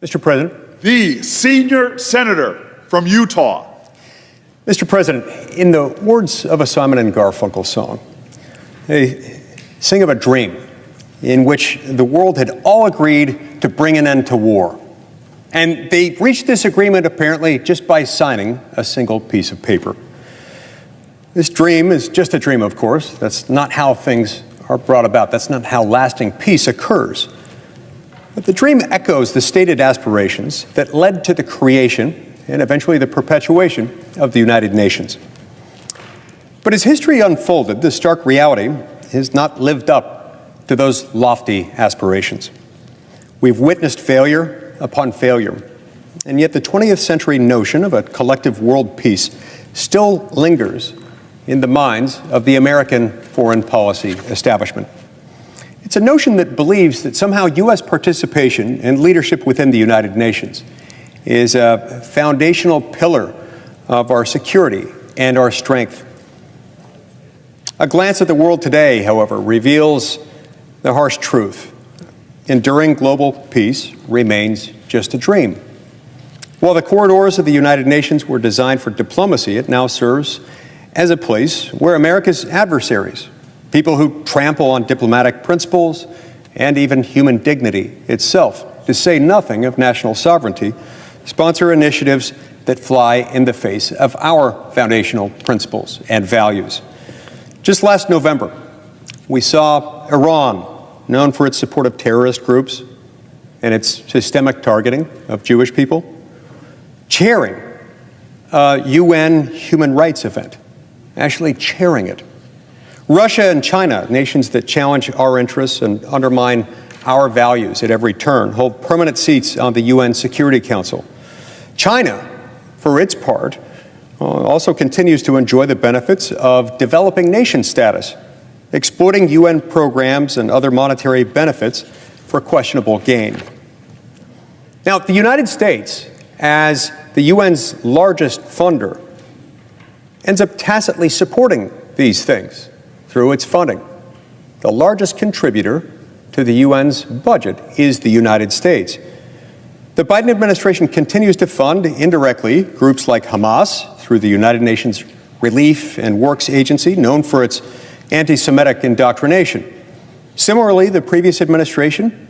Mr. President. The senior senator from Utah. Mr. President, in the words of a Simon and Garfunkel song, they sing of a dream in which the world had all agreed to bring an end to war. And they reached this agreement apparently just by signing a single piece of paper. This dream is just a dream, of course. That's not how things are brought about. That's not how lasting peace occurs. But the dream echoes the stated aspirations that led to the creation and eventually the perpetuation of the United Nations. But as history unfolded, the stark reality has not lived up to those lofty aspirations. We've witnessed failure upon failure, and yet the 20th century notion of a collective world peace still lingers in the minds of the American foreign policy establishment. It's a notion that believes that somehow U.S. participation and leadership within the United Nations is a foundational pillar of our security and our strength. A glance at the world today, however, reveals the harsh truth. Enduring global peace remains just a dream. While the corridors of the United Nations were designed for diplomacy, it now serves as a place where America's adversaries, people who trample on diplomatic principles and even human dignity itself, to say nothing of national sovereignty, sponsor initiatives that fly in the face of our foundational principles and values. Just last November, we saw Iran, known for its support of terrorist groups and its systemic targeting of Jewish people, chairing a UN human rights event, actually chairing it. Russia and China, nations that challenge our interests and undermine our values at every turn, hold permanent seats on the UN Security Council. China, for its part, also continues to enjoy the benefits of developing nation status, exploiting UN programs and other monetary benefits for questionable gain. Now, the United States, as the UN's largest funder, ends up tacitly supporting these things through its funding. The largest contributor to the UN's budget is the United States. The Biden administration continues to fund indirectly groups like Hamas through the United Nations Relief and Works Agency, known for its anti-Semitic indoctrination. Similarly, the previous administration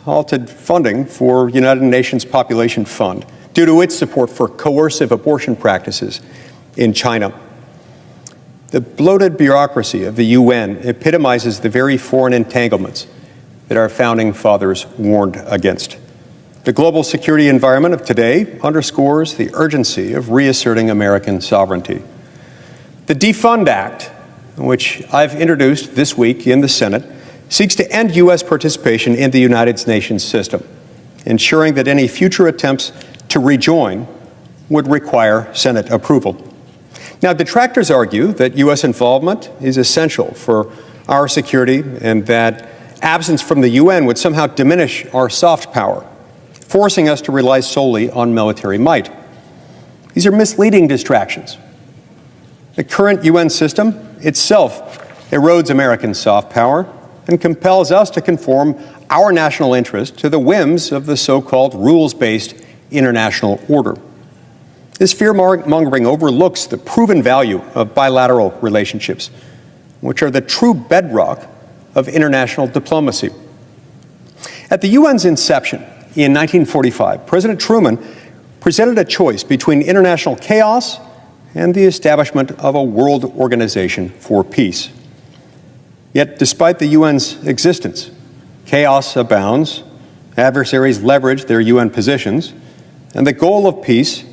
halted funding for United Nations Population Fund due to its support for coercive abortion practices in China. The bloated bureaucracy of the UN epitomizes the very foreign entanglements that our founding fathers warned against. The global security environment of today underscores the urgency of reasserting American sovereignty. The Defund Act, which I've introduced this week in the Senate, seeks to end U.S. participation in the United Nations system, ensuring that any future attempts to rejoin would require Senate approval. Now, detractors argue that U.S. involvement is essential for our security and that absence from the UN would somehow diminish our soft power, forcing us to rely solely on military might. These are misleading distractions. The current UN system itself erodes American soft power and compels us to conform our national interest to the whims of the so-called rules-based international order. This fear-mongering overlooks the proven value of bilateral relationships, which are the true bedrock of international diplomacy. At the UN's inception in 1945, President Truman presented a choice between international chaos and the establishment of a world organization for peace. Yet, despite the UN's existence, chaos abounds, adversaries leverage their UN positions, and the goal of peace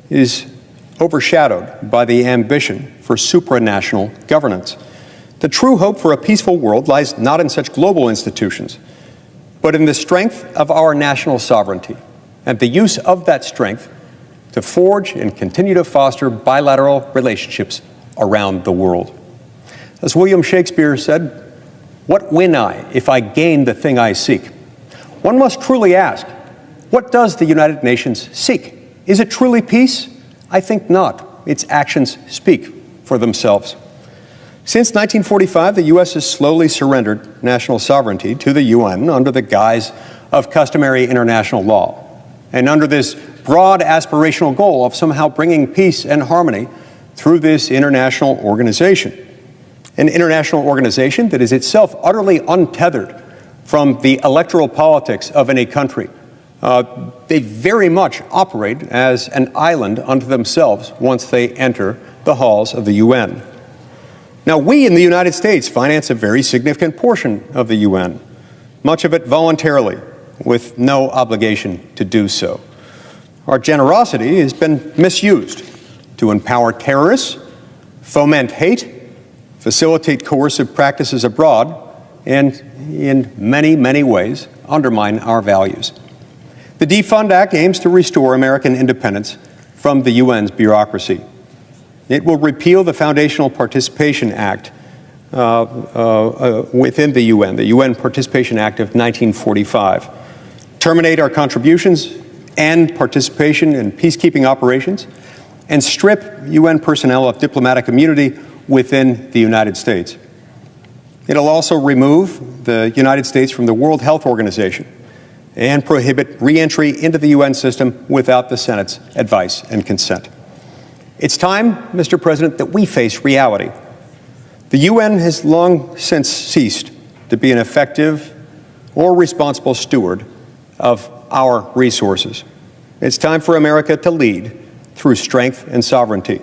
is overshadowed by the ambition for supranational governance. The true hope for a peaceful world lies not in such global institutions, but in the strength of our national sovereignty and the use of that strength to forge and continue to foster bilateral relationships around the world. As William Shakespeare said, "What win I if I gain the thing I seek?" One must truly ask, what does the United Nations seek? Is it truly peace? I think not. Its actions speak for themselves. Since 1945, the U.S. has slowly surrendered national sovereignty to the UN under the guise of customary international law. and under this broad aspirational goal of somehow bringing peace and harmony through this international organization. An international organization that is itself utterly untethered from the electoral politics of any country. They very much operate as an island unto themselves once they enter the halls of the UN. Now, we in the United States finance a very significant portion of the UN, much of it voluntarily, with no obligation to do so. Our generosity has been misused to empower terrorists, foment hate, facilitate coercive practices abroad, and in many, many ways undermine our values. The Defund Act aims to restore American independence from the UN's bureaucracy. It will repeal the Foundational Participation Act within the UN Participation Act of 1945, terminate our contributions and participation in peacekeeping operations, and strip UN personnel of diplomatic immunity within the United States. It'll also remove the United States from the World Health Organization and prohibit re-entry into the UN system without the Senate's advice and consent. It's time, Mr. President, that we face reality. The UN has long since ceased to be an effective or responsible steward of our resources. It's time for America to lead through strength and sovereignty.